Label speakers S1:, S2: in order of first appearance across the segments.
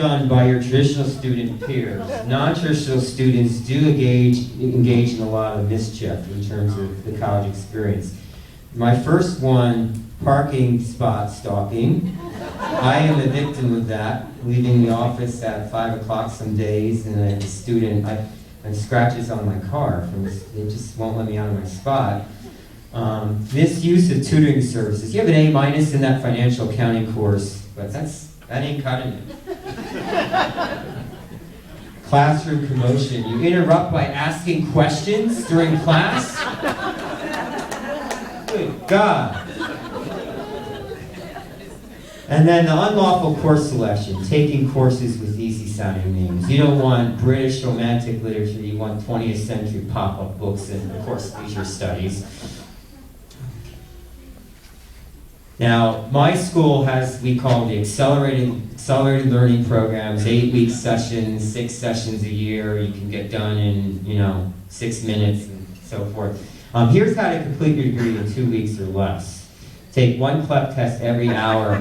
S1: done by your traditional student peers. Non-traditional students do engage in a lot of mischief in terms of the college experience. My first one, parking spot stalking. I am a victim of that, leaving the office at 5 o'clock some days, and a student, and scratches on my car. They just won't let me out of my spot. Misuse of tutoring services. You have an A- in that financial accounting course, but that ain't cutting it. Classroom commotion. You interrupt by asking questions during class? Good God. And then the unlawful course selection, taking courses with easy-sounding names. You don't want British romantic literature, you want 20th century pop-up books and, of course, leisure studies. Now, my school has, we call the accelerated learning programs, 8-week sessions, 6 sessions a year. You can get done in, 6 minutes and so forth. Here's how to complete your degree in 2 weeks or less. Take 1 CLEP test every hour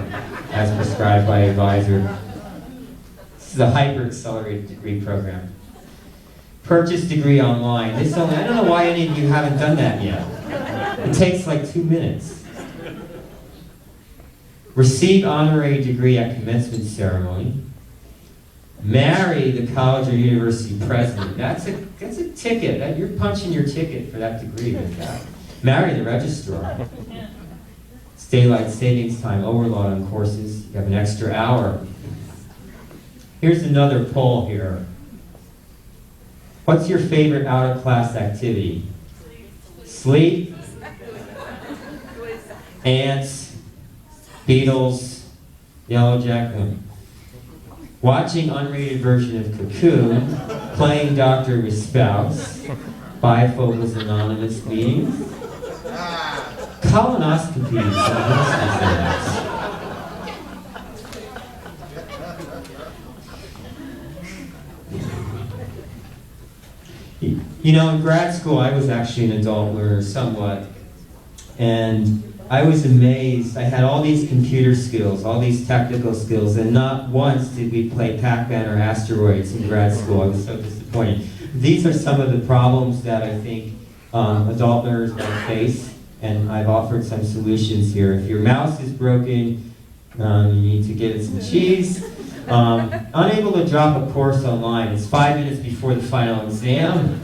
S1: as prescribed by advisor. This is a hyper-accelerated degree program. Purchase degree online. I don't know why any of you haven't done that yet. It takes like 2 minutes. Receive honorary degree at commencement ceremony. Marry the college or university president. That's a ticket. You're punching your ticket for that degree with that. Marry the registrar. It's daylight savings time, overload on courses. You have an extra hour. Here's another poll here. What's your favorite out-of-class activity? Sleep? Ants? Beatles, Yellow Jacket. Watching unrated version of Cocoon, playing Doctor with Spouse, Bifocals Anonymous meetings, colonoscopy. In grad school, I was actually an adult learner somewhat, and I was amazed. I had all these computer skills, all these technical skills, and not once did we play Pac-Man or Asteroids in grad school. I was so disappointed. These are some of the problems that I think adult learners might face, and I've offered some solutions here. If your mouse is broken, you need to give it some cheese. Unable to drop a course online. It's 5 minutes before the final exam.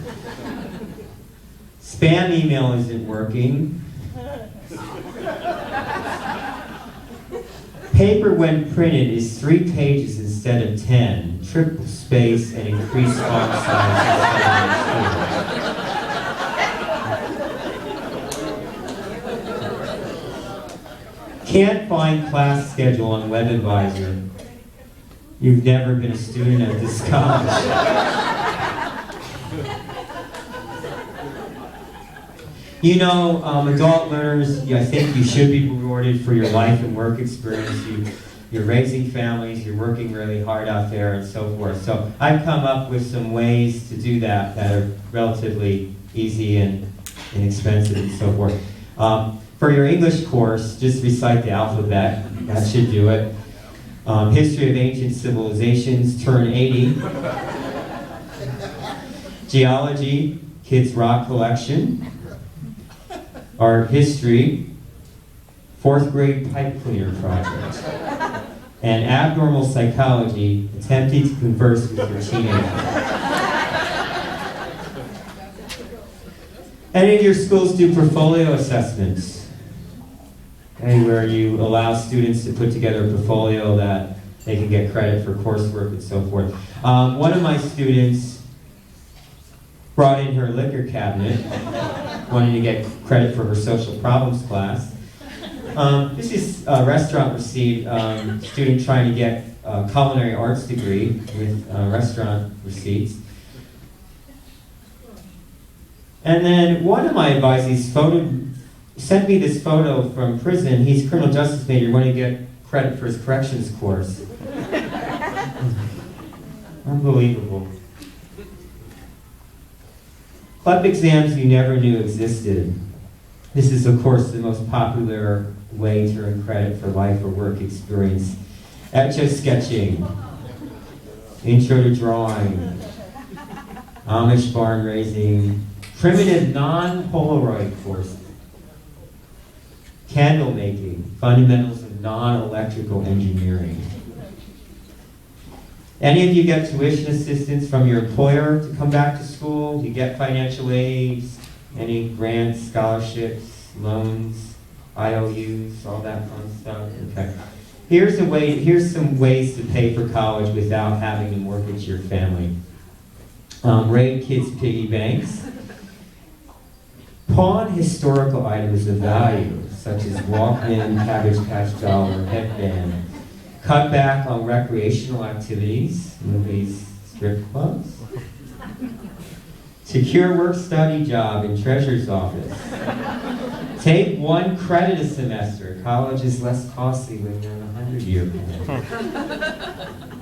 S1: Spam email isn't working. Paper when printed is 3 pages instead of 10. Triple space and increased font size. Can't find class schedule on WebAdvisor. You've never been a student at this college. Adult learners, I think you should be rewarded for your life and work experience. You're raising families, you're working really hard out there, and so forth. So I've come up with some ways to do that are relatively easy and inexpensive and so forth. For your English course, just recite the alphabet. That should do it. History of ancient civilizations, turn 80. Geology, Kids Rock Collection. Art history, 4th grade pipe cleaner project. And abnormal psychology, attempting to converse with your teenager. Any of your schools do portfolio assessments, where you allow students to put together a portfolio that they can get credit for coursework and so forth. One of my students brought in her liquor cabinet, wanting to get credit for her social problems class. This is a restaurant receipt, student trying to get a culinary arts degree with restaurant receipts. And then one of my advisees sent me this photo from prison. He's a criminal justice major wanting to get credit for his corrections course. Unbelievable. CLEP exams you never knew existed. This is, of course, the most popular way to earn credit for life or work experience. ANTSHE sketching. Intro to drawing. Amish barn raising. Primitive non-Polaroid courses. Candle making. Fundamentals of non-electrical engineering. Any of you get tuition assistance from your employer to come back to school? You get financial aid? Any grants, scholarships, loans, IOUs, all that fun stuff? Okay. Here's some ways to pay for college without having to mortgage your family. Raid kids' piggy banks. Pawn historical items of value, such as Walkman, Cabbage Patch doll, or headband. Cut back on recreational activities, movies, strip clubs. Secure work-study job in treasurer's office. Take 1 credit a semester. College is less costly when you're on a 100-year plan.